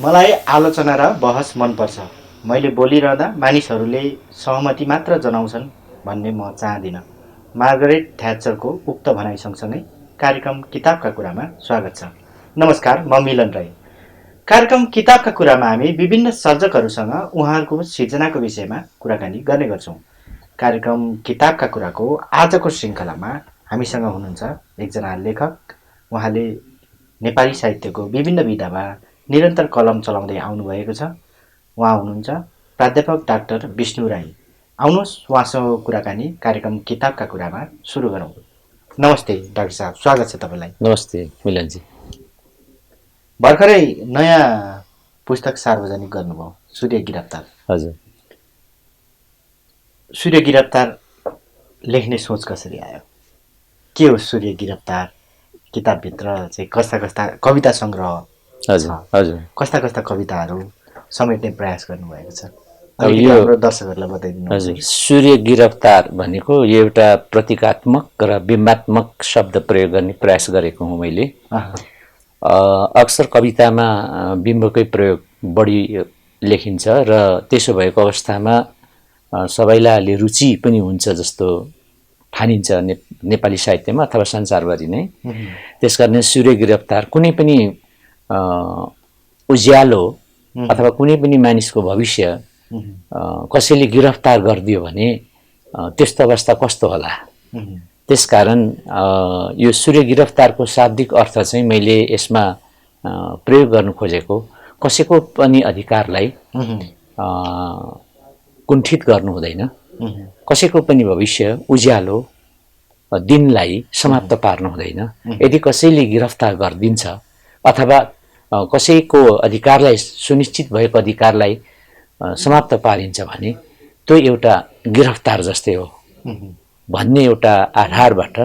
मलाई आलोचना र बहस मनपर्छ। मैले बोलिरहँदा मानिसहरूले सहमति मात्र जनाउँछन् भन्ने म चाहदिनँ। मार्गरेट थ्याचरको उक्त भनाइ सँगसँगै कार्यक्रम किताबका कुरामा स्वागत छ। नमस्कार, म मिलन राई। कार्यक्रम किताबका कुरामा हामी विभिन्न सर्जकहरूसँग उहाँहरूको सिर्जनाको विषयमा कुराकानी गर्ने गर्छौँ। कार्यक्रम किताबका कुराको आजको श्रृङ्खलामा हामीसँग हुनुहुन्छ एकजना लेखक। उहाँले नेपाली साहित्यको विभिन्न विधामा निरन्तर कलम चलाउँदै आउनुभएको छ। उहाँ हुनुहुन्छ प्राध्यापक डाक्टर विष्णु राई। आउनुहोस् उहाँसँग कुराकानी कार्यक्रम किताबका कुरामा सुरु गरौँ। नमस्ते डाक्टर साहब, स्वागत छ तपाईँलाई। नमस्ते मिलनजी। भर्खरै नयाँ पुस्तक सार्वजनिक गर्नुभयो, सूर्य गिरफ्तार। हजुर, सूर्य गिरफ्तार लेख्ने सोच कसरी आयो? के हो सूर्य गिरफ्तार? किताबभित्र चाहिँ कस्ता कस्ता कविता सङ्ग्रह हजुर हजुर कस्ता कस्ता कविताहरू समेट्ने प्रयास गर्नुभएको छ? अब यो हाम्रो दर्शकहरूलाई बताइदिनु। हजुर, सूर्य गिरफ्तार भनेको यो एउटा प्रतीकात्मक र बिम्बात्मक शब्द प्रयोग गर्ने प्रयास गरेको हुँ मैले। अक्सर कवितामा बिम्बकै प्रयोग बढी लेखिन्छ र त्यसो भएको अवस्थामा सबैलाई अलि रुचि पनि हुन्छ जस्तो ठानिन्छ नेपाली साहित्यमा अथवा संसारभरि नै। त्यसकारण सूर्य गिरफ्तार कुनै पनि उज्यालो अथवा कुनै पनि मानिसको भविष्य कसैले गिरफ्तार गरिदियो भने त्यस्तो अवस्था कस्तो होला। त्यसकारण यो सूर्य गिरफ्तारको शाब्दिक अर्थ चाहिँ मैले यसमा प्रयोग गर्नु खोजेको कसैको पनि अधिकारलाई कुण्ठित गर्नु हुँदैन, कसैको पनि भविष्य उज्यालो दिनलाई समाप्त पार्नु हुँदैन। यदि कसैले गिरफ्तार गरिदिन्छ अथवा कसैको अधिकारलाई सुनिश्चित भएको अधिकारलाई समाप्त पारिन्छ भने त्यो एउटा गिरफ्तार जस्तै हो भन्ने एउटा आधारबाट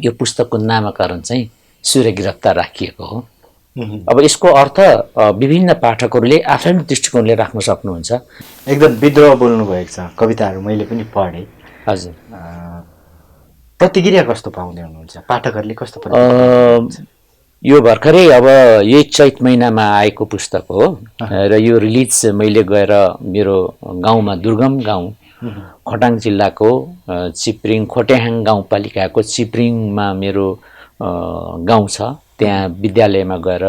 यो पुस्तकको नामकरण चाहिँ सूर्य गिरफ्तार राखिएको हो। अब यसको अर्थ विभिन्न पाठकहरूले आफ्नो दृष्टिकोणले राख्न सक्नुहुन्छ। एकदम विद्रोह बोल्नुभएको छ, कविताहरू मैले पनि पढेँ। हजुर, प्रतिक्रिया कस्तो पाउँदै हुनुहुन्छ? पाठकहरूले कस्तो यो भर्खरै अब यही चैत महिनामा आएको पुस्तक हो र यो रिलिज मैले गएर मेरो गाउँमा, दुर्गम गाउँ खोटाङ जिल्लाको चिप्रिङ खोटेहाङ गाउँपालिकाको चिप्रिङमा मेरो गाउँ छ, त्यहाँ विद्यालयमा गएर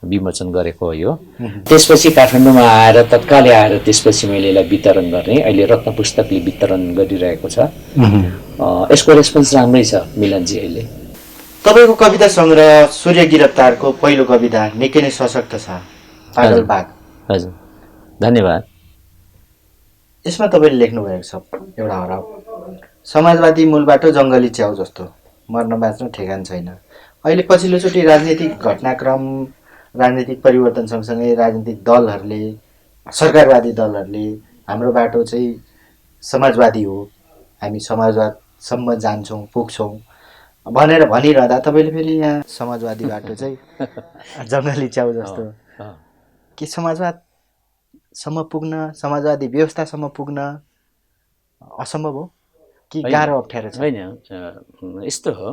विमोचन गरेको हो यो। त्यसपछि काठमाडौँमा आएर तत्कालै आएर त्यसपछि मैले यसलाई वितरण गर्ने, अहिले रत्न पुस्तकले वितरण गरिरहेको छ। यसको रेस्पोन्स राम्रै छ मिलनजी। अहिले तपाईँको कविता सङ्ग्रह सूर्य गिरफ्तारको पहिलो कविता निकै नै सशक्त छ, पागलबाग। हजुर, धन्यवाद। यसमा तपाईँले लेख्नुभएको छ एउटा हराब, समाजवादी मूलबाट जङ्गली च्याउ जस्तो मर्न बाँच्न ठेगान छैन। अहिले पछिल्लोचोटि राजनीतिक घटनाक्रम, राजनीतिक परिवर्तन सँगसँगै राजनीतिक दलहरूले, सरकारवादी दलहरूले हाम्रो बाटो चाहिँ समाजवादी हो, हामी समाजवादसम्म जान्छौँ, पुग्छौँ भनेर भनिरहँदा तपाईँले फेरि यहाँ समाजवादी बाटो चाहिँ जङ्गली च्याउ जस्तो, के समाजवादसम्म पुग्न, समाजवादी व्यवस्थासम्म पुग्न असम्भव हो कि गाह्रो अप्ठ्यारो छ? होइन, यस्तो हो,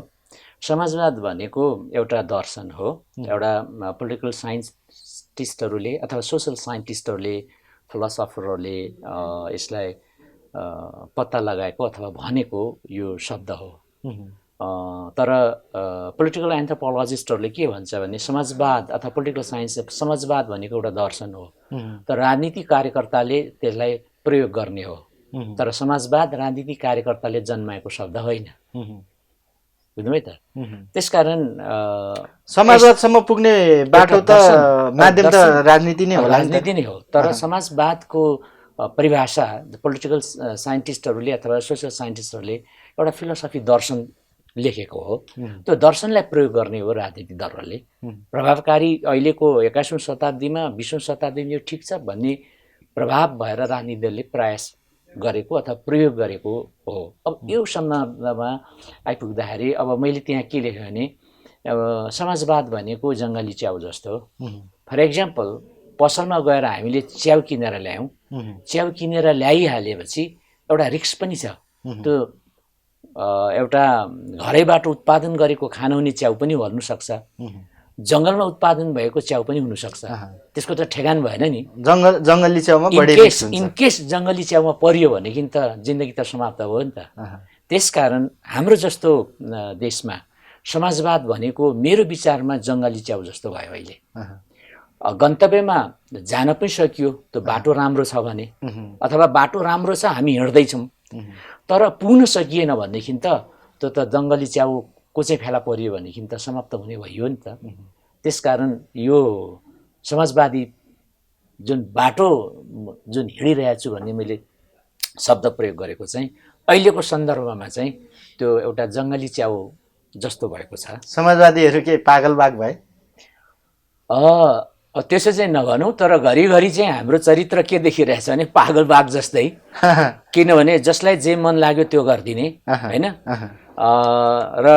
समाजवाद भनेको एउटा दर्शन हो। एउटा पोलिटिकल साइन्टिस्टहरूले अथवा सोसल साइन्टिस्टहरूले, फिलोसफरहरूले यसलाई पत्ता लगाएको अथवा भनेको यो शब्द हो। तर पोलिटिकल एन्थ्रोपोलोजिस्टहरूले के भन्छ भने समाजवाद अथवा पोलिटिकल साइन्स, समाजवाद भनेको एउटा दर्शन हो, तर राजनीतिक कार्यकर्ताले त्यसलाई प्रयोग गर्ने हो। तर समाजवाद राजनीतिक कार्यकर्ताले जन्माएको शब्द होइन, बुझ्नुभयो त? त्यसकारण समाजवादसम्म पुग्ने बाटो त माध्यम त राजनीति नै हो, राजनीति नै हो। तर समाजवादको परिभाषा पोलिटिकल साइन्टिस्टहरूले अथवा सोसल साइन्टिस्टहरूले एउटा फिलोसफी दर्शन लेखेको हो। त्यो दर्शनलाई प्रयोग गर्ने हो राजनीतिक दलहरूले। प्रभावकारी अहिलेको 21औं शताब्दीमा 20औं शताब्दीमा यो ठिक छ भन्ने प्रभाव भएर राजनीतिक दलले प्रयास गरेको अथवा प्रयोग गरेको हो। अब यो सन्दर्भमा आइपुग्दाखेरि अब मैले त्यहाँ के लेखेँ भने समाजवाद भनेको जङ्गली च्याउ जस्तो। फर एक्जाम्पल, पसलमा गएर हामीले च्याउ किनेर ल्यायौँ, च्याउ किनेर ल्याइहालेपछि एउटा रिस्क पनि छ। त्यो एउटा घरैबाट उत्पादन गरेको खान हुने च्याउ पनि हल्नु सक्छ, जङ्गलमा उत्पादन भएको च्याउ पनि हुनसक्छ, त्यसको त ठेगान भएन नि। जङ्गली च्याउमा बढी रिस्क हुन्छ। इनकेस जङ्गली च्याउमा परियो भनेदेखि त जिन्दगी त समाप्त भयो नि त। त्यसकारण हाम्रो जस्तो देशमा समाजवाद भनेको मेरो विचारमा जङ्गली च्याउ जस्तो भयो अहिले। गन्तव्यमा जान पनि सकियो, त्यो बाटो राम्रो छ भने, अथवा बाटो राम्रो छ हामी हिँड्दैछौँ, तर पुग्न सकिएन भनेदेखि त त्यो त जङ्गली च्याउको चाहिँ फेला परियो भनेदेखि त समाप्त हुने भयो नि त। त्यसकारण यो समाजवादी जुन बाटो जुन हिँडिरहेको छु भन्ने मैले शब्द प्रयोग गरेको चाहिँ अहिलेको सन्दर्भमा चाहिँ त्यो एउटा जङ्गली च्याउ जस्तो भएको छ। समाजवादीहरू के पागल बाघ भए? त्यसो चाहिँ नभनौँ, तर घरिघरि चाहिँ हाम्रो चरित्र के देखिरहेछ भने पागल बाघ जस्तै। किनभने जसलाई जे मन लाग्यो त्यो गरिदिने होइन, र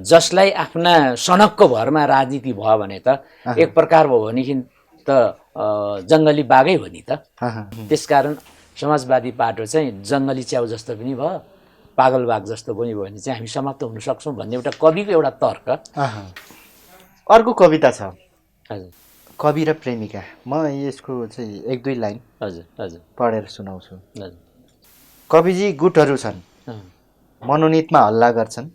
जसलाई आफ्ना सनकको भरमा राजनीति भयो भने त एक प्रकार भयो भनेदेखि त जङ्गली बाघै हो नि त। त्यसकारण समाजवादी बाटो चाहिँ जङ्गली च्याउ जस्तो पनि भयो, पागल बाघ जस्तो पनि भयो भने चाहिँ हामी समाप्त हुन सक्छौँ भन्ने एउटा कविको एउटा तर्क। अर्को कविता छ, हजुर, कवि र प्रेमिका। म यसको चाहिँ 1-2 लाइन हजुर हजुर पढेर सुनाउँछु। हजुर। कविजी गुटहरू छन्, मनोनितमा हल्ला गर्छन्,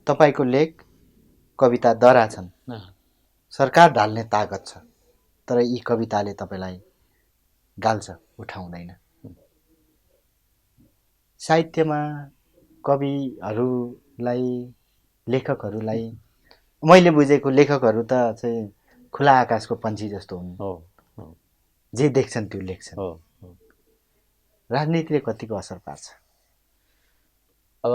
तपाईँको लेख कविता दरा छन्, सरकार ढाल्ने तागत छ, तर यी कविताले तपाईँलाई गाल्छ, उठाउँदैन। साहित्यमा कविहरूलाई, लेखकहरूलाई, मैले बुझेको लेखकहरू त चाहिँ खुला आकाशको पन्छी जस्तो हुन्, जे देख्छन् त्यो लेख्छन्। राजनीतिले कतिको असर पार्छ? अब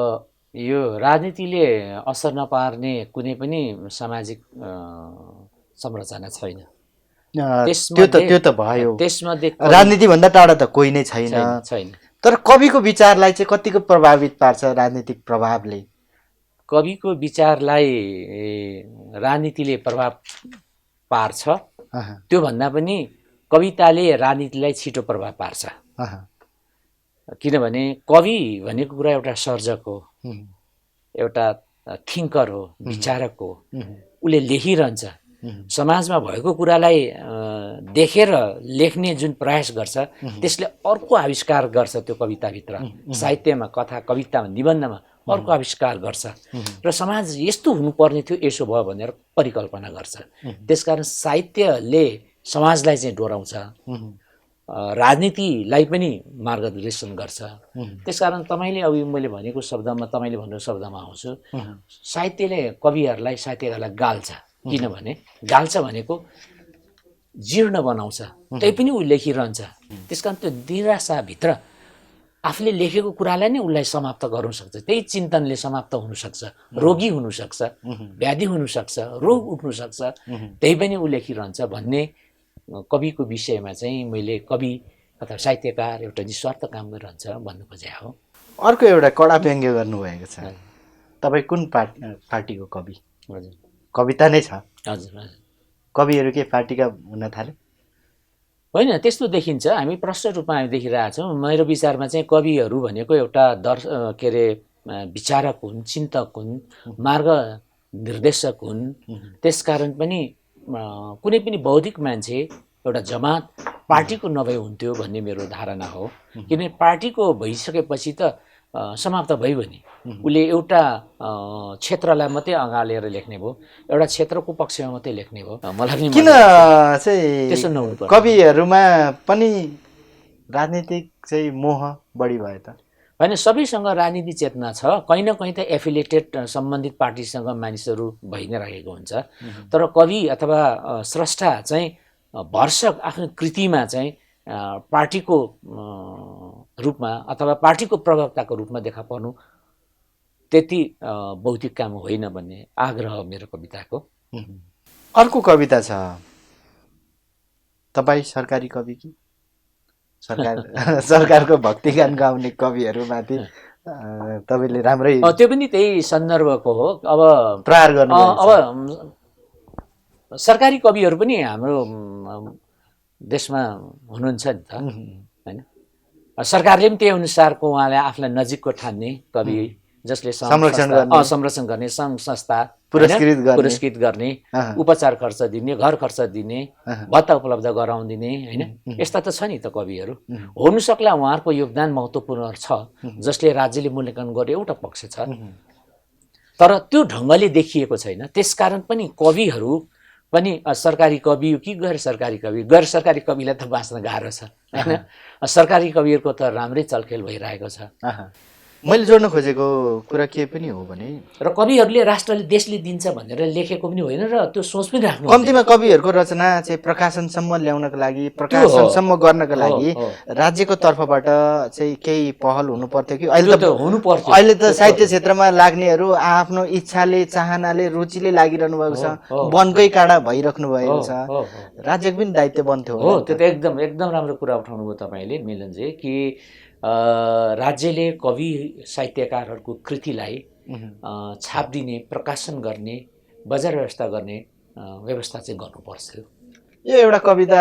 यो राजनीतिले असर नपार्ने कुनै पनि सामाजिक संरचना छैन। त्यो त भयो, त्यसमध्ये राजनीतिभन्दा टाढा त कोही नै छैन। तर कविको विचारलाई चाहिँ कतिको प्रभावित पार्छ राजनीतिक प्रभावले? कविको विचारलाई राजनीतिले प्रभाव पार्छ, त्योभन्दा पनि कविताले राजनीतिलाई छिटो प्रभाव पार्छ। किनभने कवि भनेको कुरा एउटा सर्जक हो, एउटा थिङ्कर हो, विचारक हो। उसले लेखिरहन्छ, समाजमा भएको कुरालाई देखेर लेख्ने जुन प्रयास गर्छ त्यसले अर्को आविष्कार गर्छ। त्यो कविताभित्र, साहित्यमा, कथा, कवितामा, निबन्धमा अर्को आविष्कार गर्छ र समाज यस्तो हुनुपर्ने थियो, यसो भयो भनेर परिकल्पना गर्छ। त्यसकारण साहित्यले समाजलाई चाहिँ डोराउँछ, राजनीतिलाई पनि मार्गदर्शन गर्छ। त्यसकारण तपाईँले अघि मैले भनेको शब्दमा, तपाईँले भनेको शब्दमा आउँछु, साहित्यले कविहरूलाई, साहित्यकारलाई गाल्छ। किनभने गाल्छ भनेको जीर्ण बनाउँछ, त्यही पनि ऊ लेखिरहन्छ। त्यसकारण त्यो निराशाभित्र आफूले लेखेको कुरालाई नै उसलाई समाप्त गर्नु सक्छ। त्यही चिन्तनले समाप्त हुनसक्छ, रोगी हुनसक्छ, व्याधि हुनसक्छ, रोग उठ्नुसक्छ, त्यही पनि ऊ लेखिरहन्छ भन्ने कविको विषयमा चाहिँ मैले कवि अथवा साहित्यकार एउटा निस्वार्थ काम गरिरहन्छ भन्नु खोजेको हो। अर्को एउटा कडा व्यङ्ग्य गर्नुभएको छ। तपाईँ कुन पार्टीको कवि? हजुर, कविता नै छ। हजुर हजुर। कविहरू के पार्टीका हुन थाले? होइन, त्यस्तो देखिन्छ। हामी प्रष्ट रूपमा हामी देखिरहेका छौँ। मेरो विचारमा चाहिँ कविहरू भनेको एउटा विचारक हुन्, चिन्तक हुन्, मार्ग निर्देशक हुन्। त्यसकारण पनि कुनै पनि बौद्धिक मान्छे, एउटा जमात पार्टीको नभए हुन्थ्यो भन्ने मेरो धारणा हो। किनभने पार्टीको भइसकेपछि त समाप्त भइयो नि। उसले एउटा क्षेत्रलाई मात्रै अँगालेर लेख्ने भयो, एउटा क्षेत्रको पक्षमा मात्रै लेख्ने भयो। मलाई किन चाहिँ त्यसो नहुनु पर्छ? कविहरूमा पनि राजनीतिक चाहिँ मोह बढी भयो त? होइन, सबैसँग राजनीति चेतना छ। कहीँ न कहीँ त एफिलिएटेड सम्बन्धित पार्टीसँग मानिसहरू भइ नै रहेको हुन्छ। तर कवि अथवा स्रष्टा चाहिँ भरसक आफ्नो कृतिमा चाहिँ पार्टीको रूपमा अथवा पार्टीको प्रवक्ताको रूपमा देखा पर्नु त्यति बौद्धिक काम होइन भन्ने आग्रह मेरो कविताको। अर्को कविता छ, तपाईँ सरकारी कवि कि सरकारको भक्तिगान गाउने कविहरूमाथि तपाईँले राम्रै, त्यो पनि त्यही सन्दर्भको हो। अब प्रहार गर्नु। अब सरकारी कविहरू पनि हाम्रो देशमा हुनुहुन्छ नि त, होइन? सरकारले पनि त्यही अनुसारको उहाँलाई आफूलाई नजिकको ठान्ने कवि जसले संरक्षण गर्ने, संरक्षण गर्ने सङ्घ संस्था पुरस्कृत गर्ने उपचार खर्च दिने, घर खर्च दिने, भत्ता उपलब्ध गराउदिने हैन, यस्ता त छ नि त कविहरू। हुन सक्ला उहाँहरूको योगदान महत्त्वपूर्ण छ जसले राज्यले मूल्याङ्कन गर्ने एउटा पक्ष छ, तर त्यो ढङ्गले देखिएको छैन। त्यसकारण पनि कविहरू पनि सरकारी कवि हो कि गैर सरकारी कवि, गैर सरकारी कविलाई त बाँच्न गाह्रो छ हैन, सरकारी कविहरूको त राम्रै चलखेल भइरहेको छ। मैले जोड्न खोजेको कुरा के पनि हो भने र कविहरूले राष्ट्रले देशले दिन्छ भनेर लेखेको पनि होइन र त्यो सोच पनि राख्नु, कम्तीमा कविहरूको रचना चाहिँ प्रकाशनसम्म ल्याउनको लागि, प्रकाशनसम्म गर्नको लागि राज्यको तर्फबाट चाहिँ केही पहल हुनु पर्थ्यो कि अहिले त साहित्य क्षेत्रमा लाग्नेहरू आफ्नो इच्छाले, चाहनाले, रुचिले लागिरहनु भएको छ, वनकै काँडा भइराख्नु भएको छ। राज्यको पनि दायित्व बन्थ्यो। हो, त्यो त एकदम राम्रो कुरा उठाउनु भयो तपाईँले मिलनजी, कि राज्यले कवि साहित्यकारहरूको कृतिलाई छाप दिने, प्रकाशन गर्ने, बजार व्यवस्था गर्ने व्यवस्था चाहिँ गर्नुपर्छ। यो एउटा कविता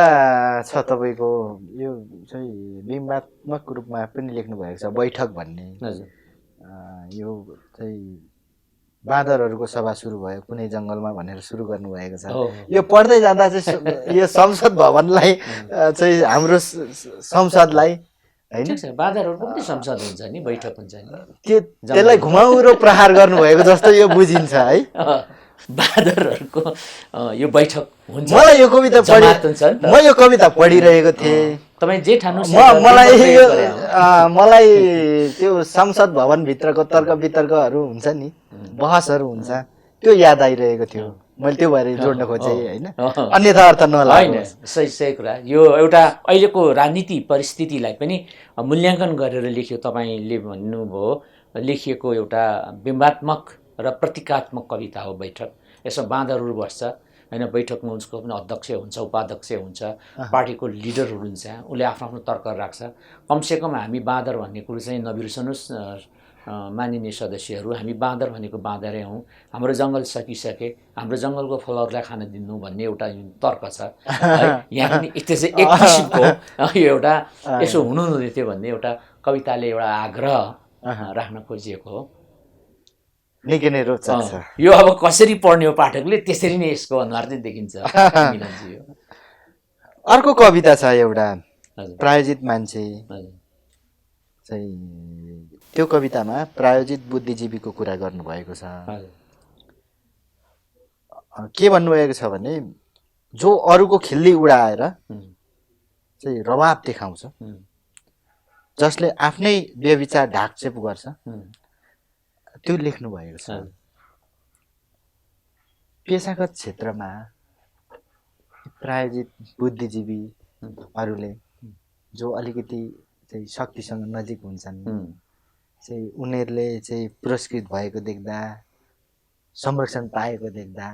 छ तपाईँको, यो चाहिँ बिम्बात्मक रूपमा पनि लेख्नु भएको छ, बैठक भन्ने। यो चाहिँ बाँदरहरूको सभा सुरु भयो कुनै जङ्गलमा भनेर सुरु गर्नुभएको छ। यो पढ्दै जाँदा चाहिँ यो संसद भवनलाई चाहिँ हाम्रो संसदलाई होइन, बाँदरहरूको पनि संसद हुन्छ नि, बैठक हुन्छ नि, त्यसलाई घुमाउरो प्रहार गर्नुभएको जस्तो यो बुझिन्छ है। बाँदरहरूको यो बैठक हुन्छ। मलाई यो कविता पढिरहेको थिएँ, तपाईँ जे ठान्नु, मलाई त्यो संसद भवनभित्रको तर्क वितर्कहरू हुन्छ नि, बहसहरू हुन्छ, त्यो याद आइरहेको थियो। मैले त्यो भएर जोड्न खोजेँ होइन, अन्यथा अर्थ नलाग्नु। सही कुरा। यो एउटा अहिलेको राजनीति परिस्थितिलाई पनि मूल्याङ्कन गरेर लेख्यो, तपाईँले भन्नुभयो, लेखिएको एउटा बिम्बात्मक र प्रतीकात्मक कविता हो बैठक। यसमा बाँदरहरू बस्छ होइन, बैठकमा उसको पनि अध्यक्ष हुन्छ, उपाध्यक्ष हुन्छ, पार्टीको लिडरहरू हुन्छ, उसले आफ्नो आफ्नो तर्क राख्छ। कमसेकम हामी बाँदर भन्ने कुरो चाहिँ नबिर्सनुहोस् माननीय सदस्यहरू, हामी बाँदर भनेको बाँदरै हौँ, हाम्रो जङ्गल सकिसके, हाम्रो जङ्गलको फलहरूलाई खान दिनु भन्ने एउटा तर्क छ है। यहाँ पनि त्यो चाहिँ एक किसिमको यो एउटा यसो हुनु हुँदै थियो भन्ने एउटा कविताले एउटा आग्रह राख्न खोजिएको हो। निकै नै रोचक छ यो। अब कसरी पढ्ने हो पाठकले, त्यसरी नै यसको अनुहार चाहिँ देखिन्छ। अर्को कविता छ एउटा, प्रायोजित मान्छे चाहिँ, त्यो कवितामा प्रायोजित बुद्धिजीवीको कुरा गर्नुभएको छ। के भन्नुभएको छ भने, जो अरूको खिल्ली उडाएर चाहिँ रवाब देखाउँछ, जसले आफ्नै व्यभिचार ढाकछेप गर्छ, त्यो लेख्नु भएको छ। पेसागत क्षेत्रमा प्रायोजित बुद्धिजीवीहरूले जो अलिकति चाहिँ शक्तिसँग नजिक हुन्छन् चाहिँ, उनीहरूले चाहिँ पुरस्कृत भएको देख्दा, संरक्षण पाएको देख्दा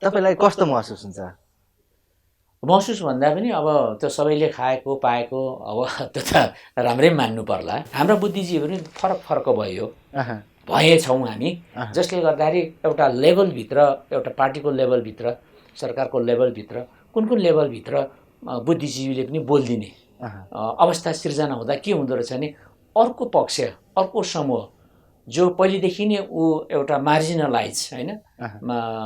तपाईँलाई कस्तो महसुस हुन्छ? महसुस भन्दा पनि अब त्यो सबैले खाएको पाएको, अब त्यो त राम्रै मान्नु पर्ला। हाम्रा बुद्धिजीवीहरू फरक भयो, भएछौँ हामी, जसले गर्दाखेरि एउटा लेभलभित्र, एउटा पार्टीको लेभलभित्र, सरकारको लेभलभित्र, कुन लेभलभित्र बुद्धिजीवीले पनि बोलिदिने अवस्था सिर्जना हुँदा के हुँदो रहेछ भने, अर्को पक्ष, अर्को समूह जो पहिलेदेखि नै ऊ एउटा मार्जिनलाइज होइन,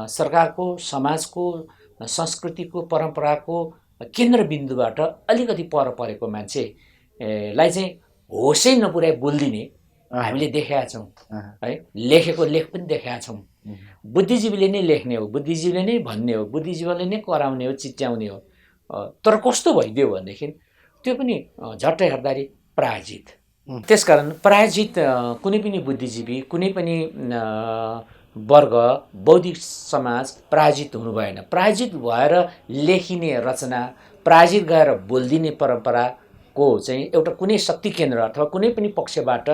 सरकारको, समाजको, संस्कृतिको, परम्पराको केन्द्रबिन्दुबाट अलिकति पर परेको मान्छेलाई चाहिँ होसै नपुर्याइ बोलिदिने हामीले देखेका छौँ है। लेखेको लेख पनि देखेका छौँ। बुद्धिजीवीले नै लेख्ने हो, बुद्धिजीवीले नै भन्ने हो, बुद्धिजीवीले नै कराउने हो, चिच्याउने हो। तर कस्तो भइदियो भनेदेखि त्यो पनि झट्टै हेर्दाखेरि प्रायोजित। त्यसकारण प्रायोजित कुनै पनि बुद्धिजीवी, कुनै पनि वर्ग, बौद्धिक समाज प्रायोजित हुनु भएन। प्रायोजित भएर लेखिने रचना, प्रायोजित गएर बोलिदिने परम्पराको चाहिँ एउटा कुनै शक्ति केन्द्र अथवा कुनै पनि पक्षबाट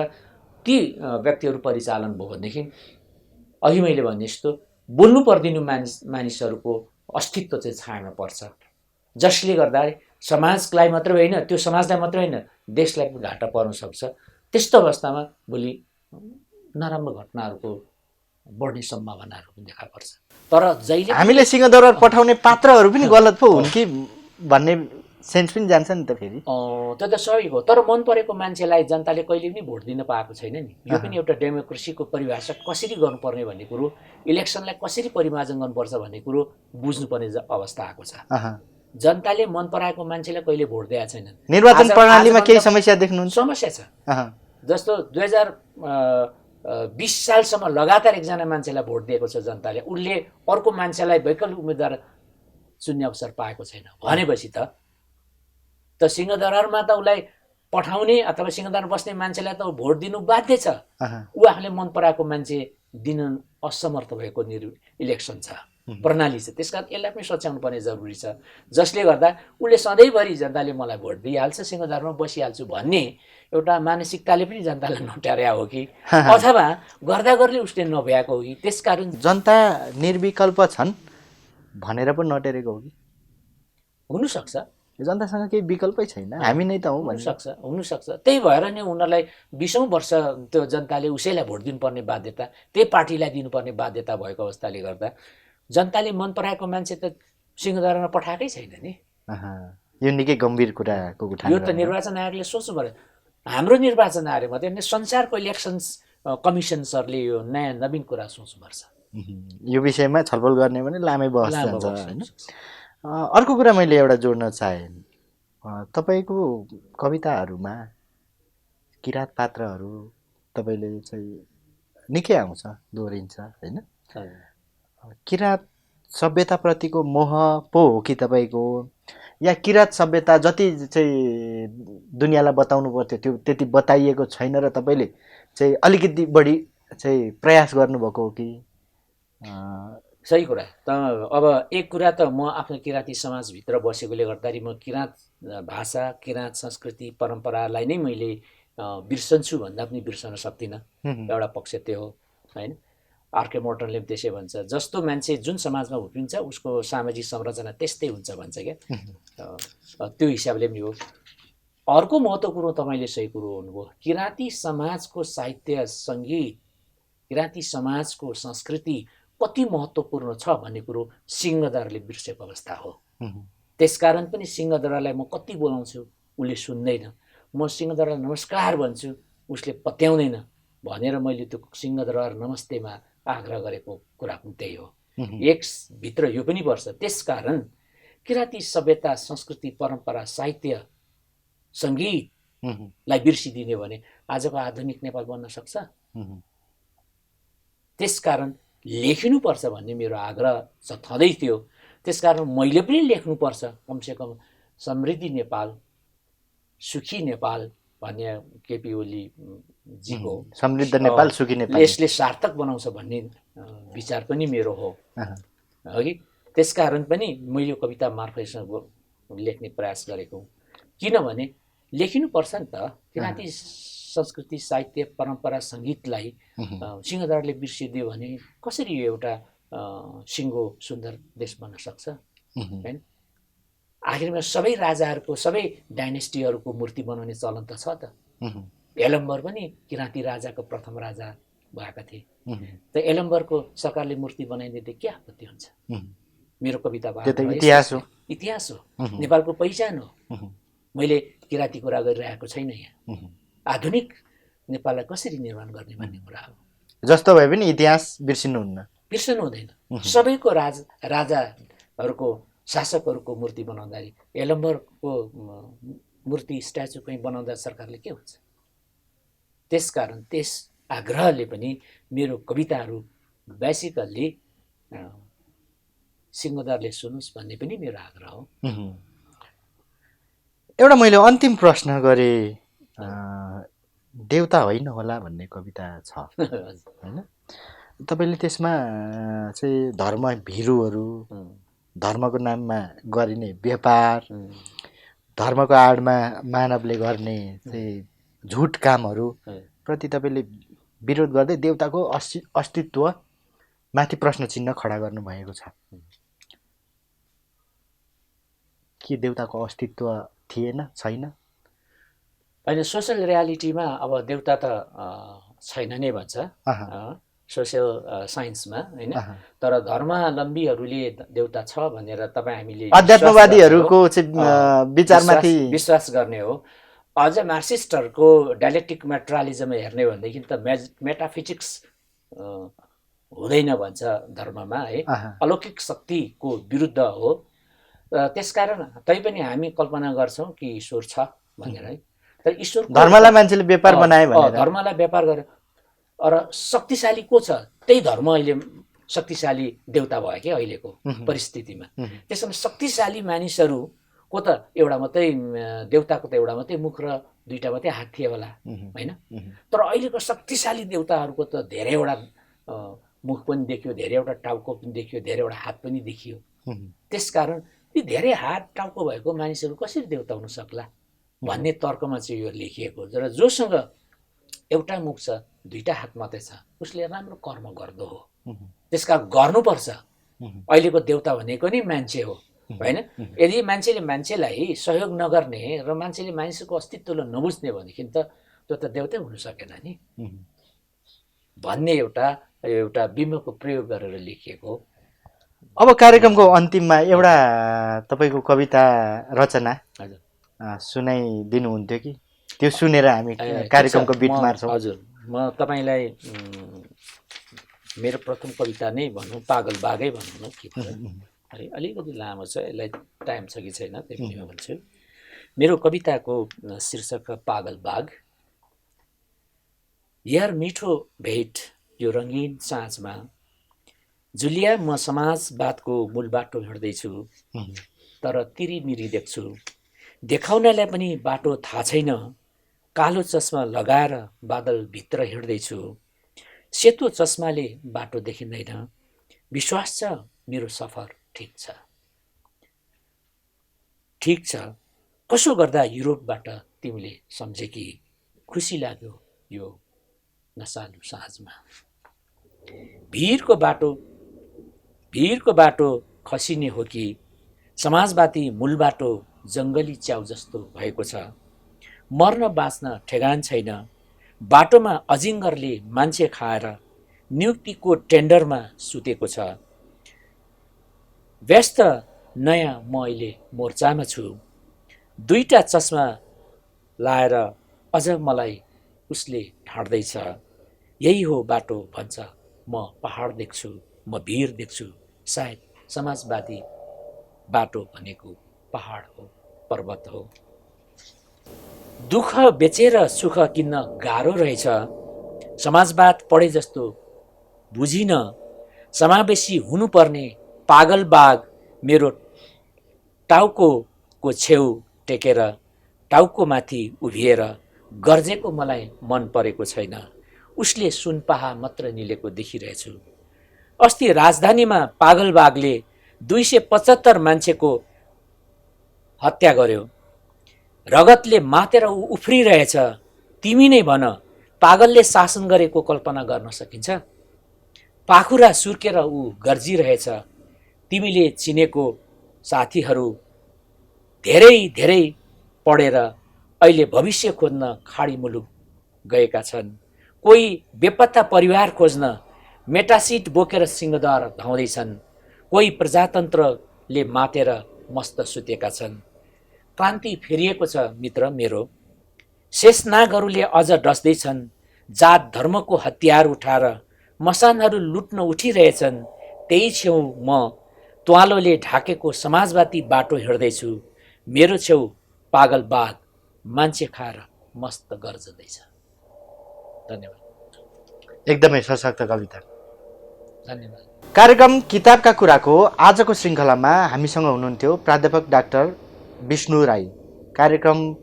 ती व्यक्तिहरू परिचालन भयो भनेदेखि अघि मैले भने जस्तो बोल्नु पर्दिनु मानिसहरूको अस्तित्व चाहिँ छाड्न पर्छ, जसले गर्दा समाजलाई मात्रै होइन, त्यो समाजलाई मात्रै होइन, देशलाई पनि घाटा पर्न सक्छ। त्यस्तो अवस्थामा भोलि नराम्रो घटनाहरूको बढ्ने सम्भावनाहरू पनि देखा पर्छ। तर जहिले हामीले सिंहदरबार पठाउने पात्रहरू पनि गलत पो हुन् कि भन्ने सेन्स पनि जान्छ नि त फेरि। त्यो त स्वाभाविक हो, तर मन परेको मान्छेलाई जनताले कहिले पनि भोट दिन पाएको छैन नि। यो पनि एउटा डेमोक्रेसीको परिभाषा कसरी गर्नुपर्ने भन्ने कुरो, इलेक्सनलाई कसरी परिमार्जन गर्नुपर्छ भन्ने कुरो बुझ्नुपर्ने अवस्था आएको छ। जनताले मन पराएको मान्छेलाई कहिले भोट दिएको छैन। निर्वाचन प्रणालीमा केही समस्या देख्नुहुन्छ? समस्या छ। जस्तो 2020 सालसम्म लगातार एकजना मान्छेलाई भोट दिएको छ जनताले, उसले अर्को मान्छेलाई वैकल्पिक उम्मेदवार चुन्ने अवसर पाएको छैन भनेपछि त सिंहदरबारमा त उसलाई पठाउने अथवा सिंहदरबारमा बस्ने मान्छेलाई त भोट दिनु बाध्य छ। ऊ आफूले मन पराएको मान्छे दिन असमर्थ भएको इलेक्सन छ, प्रणाली छ। त्यस कारण यसलाई पनि सच्याउनु पर्ने जरुरी छ, जसले गर्दा उसले सधैँभरि जनताले मलाई भोट दिइहाल्छ, सिंहदरबारमा बसिहाल्छु भन्ने एउटा मानसिकताले पनि जनतालाई नट्यार्या हो कि अथवा गर्दा गर्दै उसले नभ्याएको हो कि। त्यसकारण जनता निर्विकल्प छन् भनेर पनि नटेरेको हो कि? हुनसक्छ जनतासँग केही विकल्पै छैन, हामी नै त हौँ। हुनसक्छ। त्यही भएर नि उनीहरूलाई 20औं वर्ष त्यो जनताले उसैलाई भोट दिनुपर्ने बाध्यता, त्यही पार्टीलाई दिनुपर्ने बाध्यता भएको अवस्थाले गर्दा जनताले मन पराएको मान्छे त सिंहदरबारमा पठाएकै छैन नि। यो निकै गम्भीर कुराको उठान। यो त निर्वाचन आयोगले सोच्नु पर्यो। हाम्रो निर्वाचन आयोग मात्रै होइन, संसारको इलेक्सन्स कमिसन्सहरूले यो नयाँ नवीन कुरा सोच्नुपर्छ। यो विषयमा छलफल गर्ने भने लामै बहस जान्छ होइन। अर्को कुरा मैले एउटा जोड्न चाहेँ, तपाईँको कविताहरूमा किराँत पात्रहरू तपाईँले चाहिँ निकै आउँछ, दोहोरिन्छ होइन। किराँत सभ्यताप्रतिको मोह पो हो कि तपाईँको, या किराँत सभ्यता जति चाहिँ दुनियाँलाई बताउनु पर्थ्यो त्यो त्यति बताइएको छैन र तपाईँले चाहिँ अलिकति बढी चाहिँ प्रयास गर्नुभएको हो कि? सही कुरा। त अब एक कुरा त म आफ्नो किराँती समाजभित्र बसेकोले गर्दाखेरि म किराँत भाषा, किराँत संस्कृति परम्परालाई नै मैले बिर्सन्छु भन्दा पनि बिर्सन सक्दिनँ। एउटा पक्ष त्यो हो होइन। आरके मोर्टनले पनि त्यसै भन्छ, जस्तो मान्छे जुन समाजमा हुर्किन्छ उसको सामाजिक संरचना त्यस्तै हुन्छ भन्छ क्या। त्यो हिसाबले पनि हो। अर्को महत्त्वपूर्ण तपाईँले सही कुरो भन्नुभयो, किराँती समाजको साहित्य सङ्गीत, किराँती समाजको संस्कृति कति महत्त्वपूर्ण छ भन्ने कुरो सिंहदरबारले बिर्सेको अवस्था हो। त्यसकारण पनि सिंहदरबारलाई म कति बोलाउँछु उसले सुन्दैन, म सिंहदरबारलाई नमस्कार भन्छु उसले पत्याउँदैन भनेर मैले त्यो सिंहदरबार नमस्तेमा आग्रह गरेको कुरा पनि त्यही हो। एक भित्र यो पनि पर्छ। त्यसकारण किराँती सभ्यता, संस्कृति, परम्परा, साहित्य, सङ्गीतलाई बिर्सिदिने भने आजको आधुनिक नेपाल बन्न सक्छ? त्यसकारण लेखिनुपर्छ भन्ने मेरो आग्रह छँदै थियो। त्यसकारण मैले पनि लेख्नुपर्छ, कमसेकम समृद्धि नेपाल, सुखी नेपाल भन्ने केपी ओली जीको समृद्ध नेपाल, सुखी नेपाल यसले सार्थक बनाउँछ भन्ने विचार पनि मेरो हो कि। त्यसकारण पनि मैले यो कविता मार्फतसँग लेख्ने प्रयास गरेको हुँ। किनभने लेखिनुपर्छ नि त। किराँती संस्कृति, साहित्य, परम्परा, सङ्गीतलाई सिंहदरबारले बिर्सिदियो भने कसरी यो एउटा सिङ्गो सुन्दर देश बन्न सक्छ होइन। आखिरमा सबै राजाहरूको, सबै डाइनेस्टीहरूको मूर्ति बनाउने चलन त छ त। यलम्बर पनि किराँती राजाको प्रथम राजा भएका थिए। त यलम्बरको सरकारले मूर्ति बनाइदिँदा के आपत्ति हुन्छ? मेरो कविता इतिहास हो, इतिहास हो, नेपालको पहिचान हो। मैले किराँती कुरा गरिरहेको छैन यहाँ। आधुनिक नेपाललाई कसरी निर्माण गर्ने भन्ने कुरा हो। जस्तो भए पनि इतिहास बिर्सिनुहुन्न, बिर्सनु हुँदैन। सबैको राजाहरूको, शासकहरूको मूर्ति बनाउँदाखेरि यलम्बरको मूर्ति, स्ट्याचु कहीँ बनाउँदा सरकारले के हुन्छ? त्यसकारण त्यस आग्रहले पनि मेरो कविताहरू बेसिकल्ली सिंहदरबारले सुनोस् भन्ने पनि मेरो आग्रह हो। एउटा मैले अन्तिम प्रश्न गरेँ, देउता होइन होला भन्ने कविता छ होइन। तपाईँले त्यसमा चाहिँ धर्म भीरुहरू, धर्मको नाममा गरिने व्यापार, धर्मको आडमा मानवले गर्ने चाहिँ झुट कामहरू प्रति तपाईँले विरोध गर्दै देउताको अस्तित्व माथि प्रश्न चिन्ह खडा गर्नुभएको छ। के देउताको अस्तित्व थिएन, छैन? होइन, सोसल रियालिटीमा अब देउता त छैन नै भन्छ। सोसियल साइन्समा होइन, तर धर्मावलम्बीहरूले देउता छ भनेर तपाईँ हामीले अध्यात्मवादीहरूको चाहिँ विचारमाथि विश्वास गर्ने हो। अझ मार्क्सिस्टहरूको डायलेक्टिक मेट्रालिजम हेर्ने हो भनेदेखि त मेटाफिजिक्स हुँदैन भन्छ धर्ममा है, अलौकिक शक्तिको विरुद्ध हो। त्यसकारण तैपनि हामी कल्पना गर्छौँ कि ईश्वर छ भनेर है, तर ईश्वर धर्मलाई मान्छेले व्यापार बनायो भनेर, धर्मलाई व्यापार गरे। र शक्तिशाली को छ? त्यही धर्म अहिले शक्तिशाली देउता भयो कि अहिलेको परिस्थितिमा। त्यसमा शक्तिशाली मानिसहरूको त एउटा मात्रै देउताको त एउटा मात्रै मुख र दुईटा मात्रै हात थिए होला होइन, तर अहिलेको शक्तिशाली देउताहरूको त धेरैवटा मुख पनि देखियो, धेरैवटा टाउको पनि देखियो, धेरैवटा हात पनि देखियो। त्यसकारण ती धेरै हात टाउको भएको मानिसहरू कसरी देउता हुन सक्ला भन्ने तर्कमा चाहिँ यो लेखिएको। र जोसँग एउटा मुख छ, दुईटा हात मात्रै छ, उसले राम्रो कर्म गर्दो हो। त्यसका गर्नुपर्छ। अहिलेको देउता भनेको नि मान्छे हो होइन। यदि मान्छेले मान्छेलाई सहयोग नगर्ने र मान्छेले मानिसको अस्तित्वलाई नबुझ्ने भनेदेखि त त्यो त देउतै हुन सकेन नि भन्ने एउटा बिम्बको प्रयोग गरेर लेखिएको। अब कार्यक्रमको अन्तिममा एउटा तपाईँको कविता रचना सुनाइदिनुहुन्थ्यो कि त्यो सुनेर हामी कार्यक्रमको बिट मार्छौँ। हजुर, म तपाईँलाई मेरो प्रथम कविता नै भनौँ, पागल बाघै भनौँ न के है, अलिकति लामो छ, यसलाई टाइम छ कि छैन त्यही पनि म भन्छु। मेरो कविताको शीर्षक पागल बाघ। यार मिठो भेट यो रङ्गीन साँझमा, जुलिया म समाजवादको मूल बाटो हिँड्दैछु, तर तिरिमिरी देख्छु, देखाउनलाई पनि बाटो थाहा छैन, कालो चस्मा लगाएर बादलभित्र हिँड्दैछु, सेतो चस्माले बाटो देखिँदैन, विश्वास छ मेरो सफर ठिक छ। ठिक छ, कसो गर्दा युरोपबाट तिमीले सम्झे कि खुसी लाग्यो यो नसालु साँझमा। भिरको बाटो खसिने हो कि समाजवादी मूल बाटो जङ्गली च्याउ जस्तो भएको छ, मर्न बाँच्न ठेगान छैन, बाटोमा अजिङ्गरले मान्छे खाएर नियुक्तिको टेन्डरमा सुतेको छ। व्यस्त नयाँ म अहिले मोर्चामा छु, दुईटा चस्मा लाएर अझ मलाई उसले ढाँट्दैछ, यही हो बाटो भन्छ, म पहाड देख्छु, म भिर देख्छु, सायद समाजवादी बाटो भनेको पहाड हो, पर्वत हो। दुःख बेचेर सुख किन्न गाह्रो रहेछ, समाजवाद पढे जस्तो बुझिन, समावेशी हुनुपर्ने पागल बाघ मेरो टाउको छेउ टेकेर टाउकोमाथि उभिएर गर्जेको मलाई मन परेको छैन, उसले सुनपाहा मात्र निलेको देखिरहेछु। अस्ति राजधानीमा पागल बाघले 275 मान्छेको हत्या गर्यो, रगतले मातेर ऊ उफ्रिरहेछ, तिमी नै भन पागलले शासन गरेको कल्पना गर्न सकिन्छ? पाखुरा सुर्केर ऊ गर्जिरहेछ, तिमीले चिनेको साथीहरू धेरै पढेर अहिले भविष्य खोज्न खाडी मुलुक गएका छन्, कोही बेपत्ता परिवार खोज्न मेटासिट बोकेर सिंहद्वार धाउँदैछन्, कोही प्रजातन्त्रले मातेर मस्त सुतेका छन्। क्रान्ति फेरिएको छ मित्र मेरो, शेषनागहरूले अझ डस्दैछन्, जात धर्मको हतियार उठाएर मसानहरू लुट्न उठिरहेछन्, त्यही छेउ म त्वालोले ढाकेको समाजवादी बाटो हिँड्दैछु, मेरो छेउ पागल बाघ मान्छे खाएर मस्त गर्जदैछ। धन्यवाद। एकदमै सशक्त कविता, धन्यवाद। कार्यक्रम किताबका कुराको आजको श्रृङ्खलामा हामीसँग हुनुहुन्थ्यो प्राध्यापक डाक्टर विष्णु राई। कार्यक्रम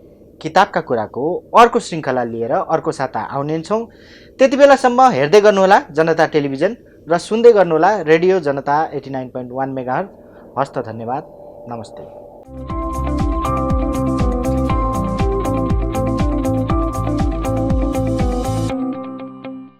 किताबका कुराको अर्को श्रृङ्खला लिएर अर्को साता आउने छौँ। त्यति बेलासम्म हेर्दै गर्नुहोला जनता टेलिभिजन र सुन्दै गर्नुहोला रेडियो जनता 89.1 मेगाहर्ज। हस्त धन्यवाद, नमस्ते।